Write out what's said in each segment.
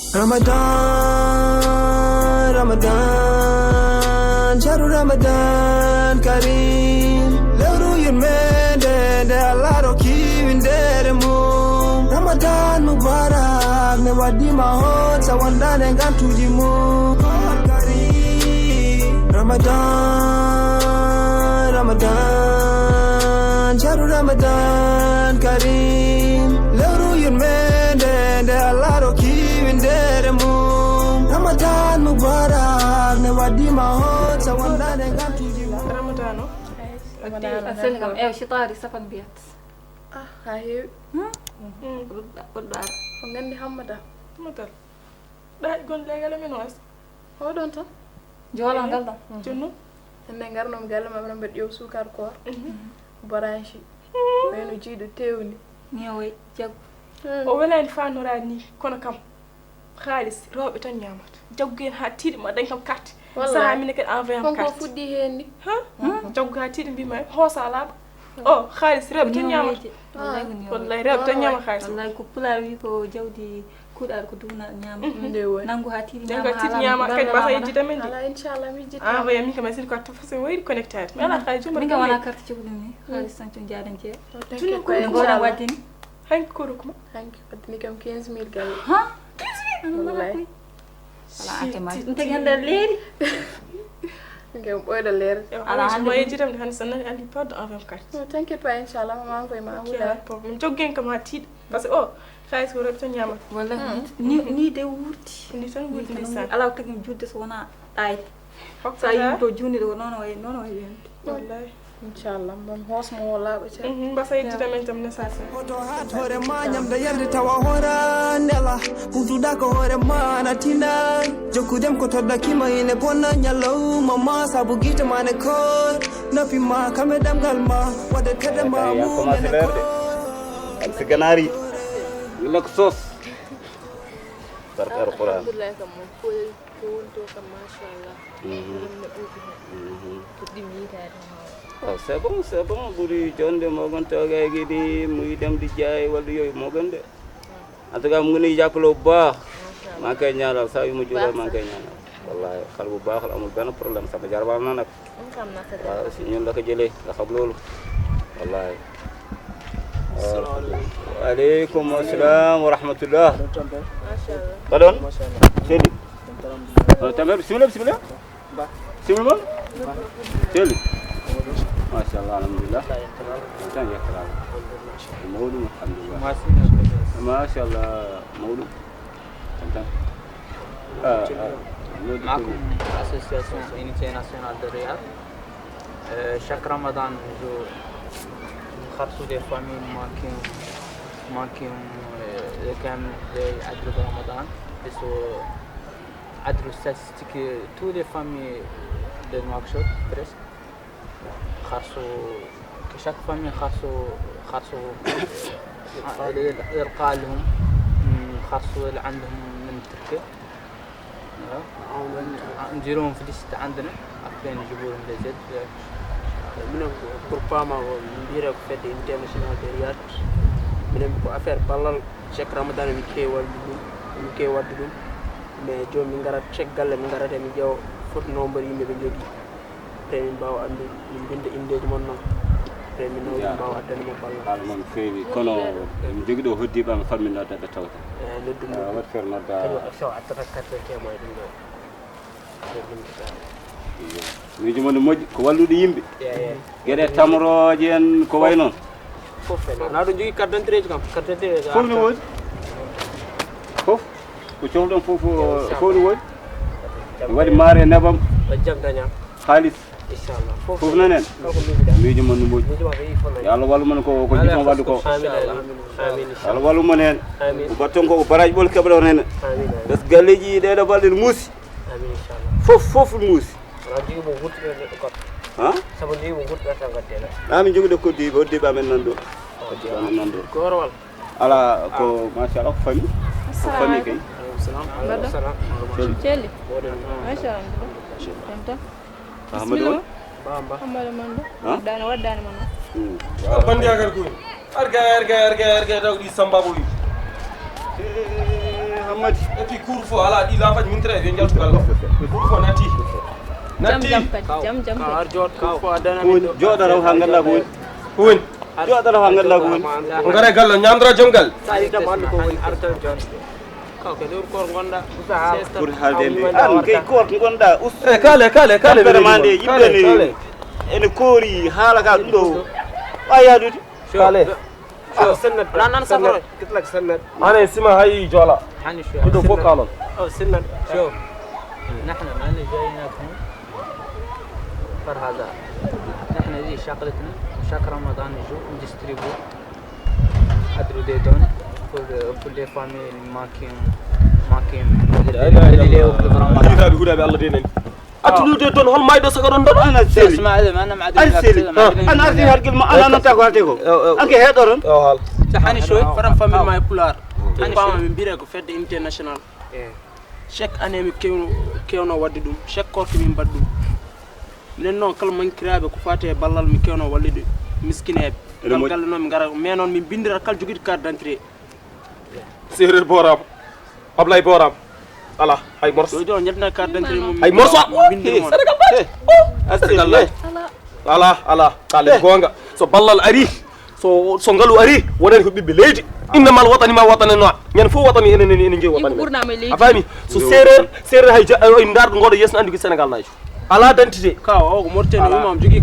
Ramadan, Ramadan, Shahru Ramadan Kareem. Lewru yurmende nde Allah rokki windere mum. Ramadan Mubarak ne waɗima hon sawandane gantuji mum. Kareem. Ramadan, Ramadan, Shahru Ramadan Kareem. Lewru yurmende nde Allah rokki windere mum. Ramadan Mubarak ne waɗima hon sawandane gantuji mum. Ramadano أسلم إيه شي طاري سفن بيت هاي قدار فنغني حمدا مدل دا يقول لي قال من واس هو دون تا جوالا قلدا جنو en ngarnom galle ma mbe ƴew sukar koor branchi meno jiidu tewni ñewoy jag o welani fanora ni kono kam xaalis rewɓe tan ñamata jaggu ha tiiɗi ma dañ kam carte sa mine kadi envoyé am carte ko fuddi hen ni ha jaggu ha tiiɗi mbima hoosa laaɓa o xaalis rewɓe tan ñamata wallahi rewɓe tan ñama xaalis wallahi ko pular wi ko jawdi kuɗal ko duna ñama nangu ha tiiɗi ñama tiiɗi ñama kadi basa yejjita men ala inchallah mi jita envoyé min kam sin ko tafasi wayri connecté mi ala xaalis juma min kam wala carte cogɗum ni xaalis tan con jaden je tuni ko ngoɗa waddini hanki ko rokuma hanki waddini kam 15000 galle ha 15000 wallahi ala ante ma ɗum tagi hande leeri ngam ɓoyɗo leer ala hande yejjitam hande so nani andi pas de envoyé carte non t'inquiète pas inchallah ma envoyé ma wula min joggen kam ha tiiɗi par ce que o xaalis ko rewɓe tan ñamata wallahi ni de wurti ni tan wurti ndeysaan ala ko tagi judde so wona ɗayde sa yimi to juunde ɗo noon way wiyande wallahi inchallah mon hosmo wala ba ci basa yejjita men tam ne sasa Hoto hat hore ma nyamda yerde tawa hora nela hutuda ko hore ma na tinda jokudem ko todda kima ine bonna nyallow mama sabu gite mane ko nopi ma kame damgal ma wade tede ma mu ne ko ak ganari lak sos barka alquran alhamdulillah kam mo ko wonto kam machallah to dimi taade c'est bon buri jonde mo gon toge gidi muy dem di jaay wala yoy mo gën de en tout cas mu ngi jappalo bu baax ma kay ñaanal sa yu mu jure ma kay ñaanal wallahi xal bu baax la amul ben problème sama jarba na nak waaw si ñun la ko jëlé nga xam lolu wallahi alaykum assalam wa rahmatullah badon seli tamam bismillah bismillah seli ما شاء الله الحمد لله كان يكرم مولود الحمد لله ما شاء الله مولود معكم اسوسياسيون unité nationale de Riyad chaque Ramadan جو خرصوا des familles manquent كان عدل رمضان بس عدل statistique tous les familles de Nouakchott presque خاصو كشاك فامي خاصو إرقاء لهم خاصو اللي عندهم من تركيا نديرهم في ليست عندنا عارفين نجيبوا لهم لزيت من بروباما نديرو في انترناسيونال دي رياض من بو افير بالال شيك رمضان مي كي waddu mais jom mi ngara check galle mi ngara mi jaw fot nombre yimbe be jogi min bawa andu min binde indeji mon non min no bawa addan mo balla hal mon feewi kono mi jogi do hoddi bam fammi nodda be tawta le dum wat fer nodda so atata carte ke moy dum mi jimo no moji ko wallude yimbe gede tamroje en ko way non fof na do jogi carte d'entrée kam carte d'entrée fof no wodi fof ko coldon fof fof no wodi wadi mare nebam jam daña khalis inshallah fof nanen miijo mon moji yalla wallu mon ko jikon wallu ko amin yalla wallu mon hen ko batton ko baraj bol kebdo hen bes galleji de do balde musi amin inshallah fof musi radio mo wutbe ko ha sabo ndi mo wutbe tan gaddela ami jogi de ko di bo de ba men nan do gorwal ala ko masha Allah fami fami kay salam Jelly. Masha Allah. Tenta. Ahmadu bamba Amala mando. Ha? Dana wadana mano. bandi agar ko arga taw di sambabu yi mati et puis couvre-feu ala ɗi lafaji min tere ɓe jaltugal ɗo couvre-feu natti jam Kawar jod ko adana ko joɗaraw ha ganda ko woni joɗaraw ha ganda ko woni o gare gallo ñamdora joom gal sai tam andu ko woni artal jod kaw ke dur kor gonda pour halde an kay kor gonda kale vraiment de yimɓe ne ene koori haala ka ɗum ɗo wayadude kale سنة لا سفر قلت لك سنة أنا اسمها هاي جولا حني شوي بدو فوق قالوا سنة شوف نحن ما اللي جايينكم هذا نحن دي شغلتنا شاك رمضان نجو نديستريبو ادرو دي دون كل دي فاميلي ماكين هذا بيقول الله دينين أتلو دي دون هل ما يدو سكرون دون أنا سيلي اسمع أنا معدل أنا أرتي هرقل ما أنا نتاكو هرتيكو أنك هيدورن تحني شوي فرم فاميلي ماي بولار فاما من بيرك فد انترناشونال chaque année mi kewno wadde dum chaque korko min baddum minen non kala man kiraabe ko faate ballal mi kewno wallude miskineebe dal gal non mi ngara mais non min bindira kala jogiti carte d'entrée séeréer boram ablay boram ala ay morso do do ñetna carte d'entrée mum ay morso Sénégal ala kale gonga so ballal ari so ngalu ari wonen ko bibbe leydi innamal watani ma watana no ñen fo watani enen ngi watani afami so séeréer hay ndar ngodo yesna andi ko Sénégal naji ala dentité kaw o ko mortene imam jogi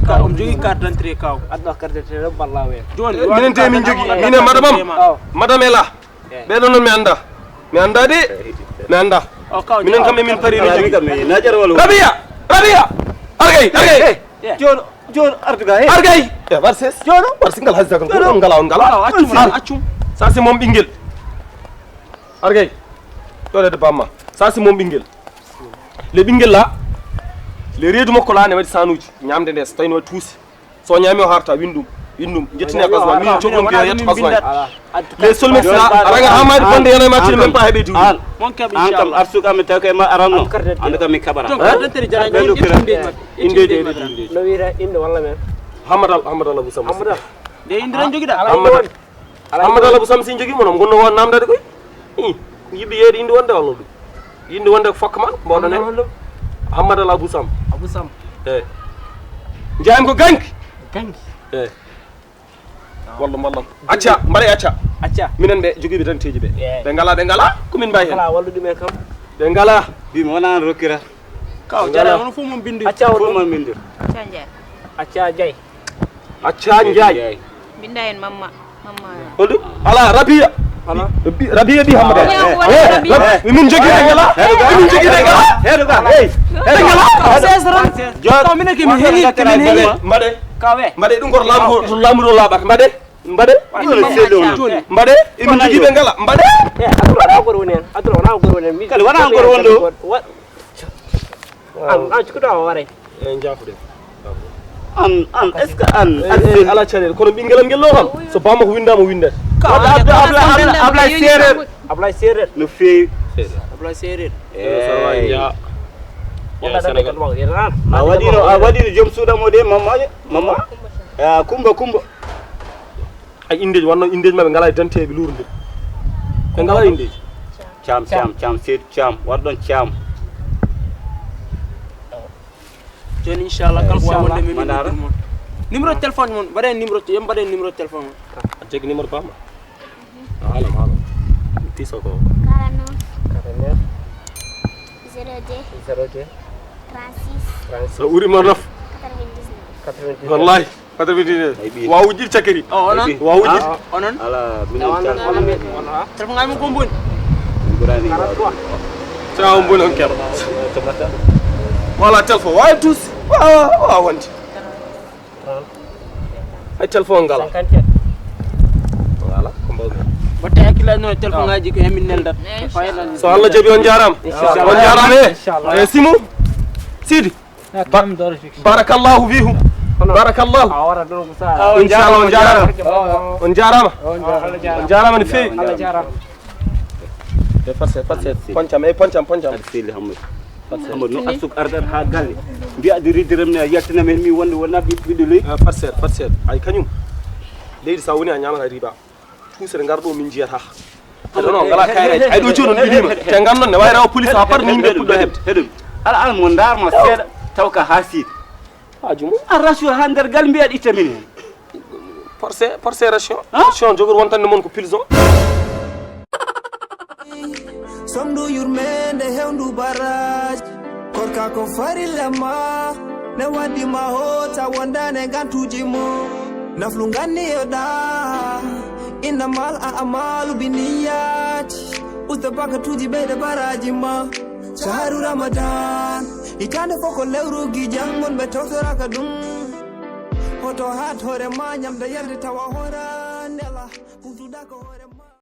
carte d'entrée kaw adda carte d'entrée ballawe joni minen te min jogi mine madame la be non mi anda de mi anda o kaw minen kam min pari min jogi na jar wala rabia argay jon arduga he argay e varses jono varsingal hazza kan ko ngala accum ça c'est mon bingel argay dole de bamma ça c'est mon bingel le bingel la le reedu makko la ne wadi sanuji nyamde ndes tayno tuusi so nyami o harta windum jettine ko so min jogon biya yetto paswa les solmes la araga hamadi bonde yana ma tin même pas hebe du mon kabi an kam arsuka mi tawke ma aranno ande kam mi kabara donc carte d'entrée jara inde no wira inde walla men hamadal abu sam de inde ran jogi da hamadal abu sam sin jogi monom gonno won namdade koy yibbi yeedi inde wonde walla dum inde wonde ko fokk man bodo ne hamadal abu sam jam ko ganki wallah acca mbare acca minen be jogi be tan teji be ngala ko min bay hen kala wallude men kam be ngala bi mo wana rokira kaw jara on fu mum bindi acca fu mum bindi acca jay binda en mamma odu ala rabia bi hamada min jogi de ngala heruga jo min ke mi heli mbade dum gor lamuro labak mbade min jogi be ngala mbade adula gor wonen mi kala wana gor wondo an cikuta ware jafude an est ce que an ala channel kono bingelam ngel lo xam so bama ko windama windat ablay serer no feewi ablay serer ya Sénégal a wadino jom suudamo de mamma kumba ay indeji wonno indeji mabbe ngala dantebe lurde be ngala indeji cham seed cham wardon cham joni inshallah kal ko wonde mi numéro téléphone mon bare numéro téléphone jeg numéro pam hala tiso ko 49 02 36 so uri mo raf 99 wallahi 99 wa wujir chakeri wa wujir onon ala minen téléphone ay mo ko mboni ngurani ciao mbon on ker wala téléphone wa tous wa wanti ay téléphone ngala 54 wala ko mbawbe batte hakila no téléphone ngaji ko hemin neldat so Allah jabi on jaram e simu sidi barakallahu fihum barakallahu inshallah on jarama ni fewi e farse poncam seli hamad no asuk ardar ha galle mbiadi ridiram ne yaltina men mi wonde wona biddo ley farse ay kañum leydi sa woni a ñamata riba tusere ngardo min jiyata aɗa non ngala kayreji ay ɗo joni on ɓilima te gandon ne wawi rewa police ha par ni yimɓe puɗɗo heɓde heɗum ala an mo darma seeɗa taw ka ha siide hajum a ratio ha nder gal mbiyaɗ itta min hen porcé ration jogor wontande moon ko prison somdu yurmende hewndu barrage korka ko farilema ne waddima hota wondane gantuji mo naflu ganniyoɗa innamal a amalu biniyati usta bakatuji ɓeyde baraji ma shaharu ramadan hitande foko lewrugi jangmon ɓe tawtoraka ɗum hoto hat hoore ma ñamde yarde tawa hora